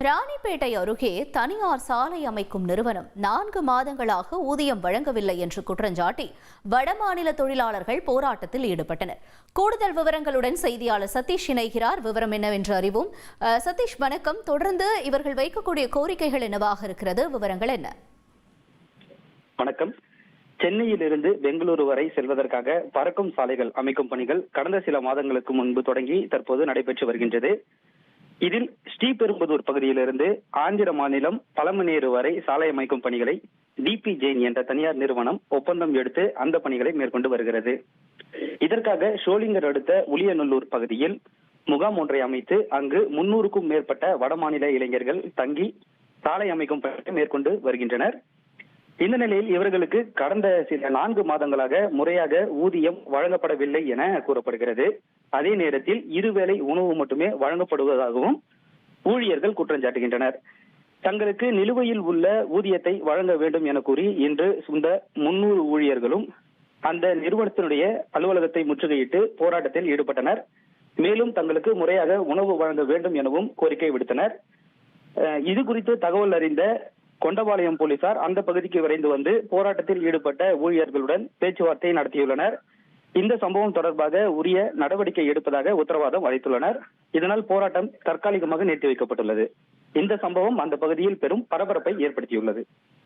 ராணிப்பேட்டை அருகே தனியார் சாலை அமைக்கும் நிறுவனம் 4 மாதங்களாக ஊதியம் வழங்கவில்லை என்று குற்றஞ்சாட்டி வடமாநில தொழிலாளர்கள் போராட்டத்தில் ஈடுபட்டனர். கூடுதல் விவரங்களுடன் செய்தியாளர் சதீஷ் இணைகிறார். விவரம் என்னவென்று அறிவோம். சதீஷ், வணக்கம். தொடர்ந்து இவர்கள் வைக்கக்கூடிய கோரிக்கைகள் என்னவாக இருக்கிறது? விவரங்கள் என்ன? வணக்கம். சென்னையிலிருந்து பெங்களூரு வரை செல்வதற்காக பறக்கும் சாலைகள் அமைக்கும் பணிகள் கடந்த சில மாதங்களுக்கு முன்பு தொடங்கி தற்போது நடைபெற்று வருகின்றது. இதில் ஸ்ரீபெரும்புதூர் பகுதியிலிருந்து ஆந்திர மாநிலம் பழமநேரு வரை சாலை அமைக்கும் பணிகளை டிபி ஜெயின் என்ற தனியார் நிறுவனம் ஒப்பந்தம் எடுத்து அந்த பணிகளை மேற்கொண்டு வருகிறது. இதற்காக ஷோலிங்கர் அடுத்த உளியநல்லூர் பகுதியில் முகாம் ஒன்றை அமைத்து அங்கு 300க்கும் மேற்பட்ட வடமாநில இளைஞர்கள் தங்கி சாலை அமைக்கும் பணிகளை மேற்கொண்டு வருகின்றனர். இந்த நிலையில் இவர்களுக்கு கடந்த சில 4 மாதங்களாக முறையாக ஊதியம் வழங்கப்படவில்லை என கூறப்படுகிறது. அதே நேரத்தில் இருவேளை உணவு மட்டுமே வழங்கப்படுவதாகவும் ஊழியர்கள் குற்றம் சாட்டுகின்றனர். தங்களுக்கு நிலுவையில் உள்ள ஊதியத்தை வழங்க வேண்டும் என கூறி இன்று இந்த 300 ஊழியர்களும் அந்த நிறுவனத்தினுடைய அலுவலகத்தை முற்றுகையிட்டு போராட்டத்தில் ஈடுபட்டனர். மேலும் தங்களுக்கு முறையாக உணவு வழங்க வேண்டும் எனவும் கோரிக்கை விடுத்தனர். இது குறித்து தகவல் அறிந்த கொண்டபாளையம் போலீசார் அந்த பகுதிக்கு விரைந்து வந்து போராட்டத்தில் ஈடுபட்ட ஊழியர்களுடன் பேச்சுவார்த்தை நடத்தியுள்ளனர். இந்த சம்பவம் தொடர்பாக உரிய நடவடிக்கை எடுப்பதாக உத்தரவாதம் அளித்துள்ளனர். இதனால் போராட்டம் தற்காலிகமாக நிறுத்தி வைக்கப்பட்டுள்ளது. இந்த சம்பவம் அந்த பகுதியில் பெரும் பரபரப்பை ஏற்படுத்தியுள்ளது.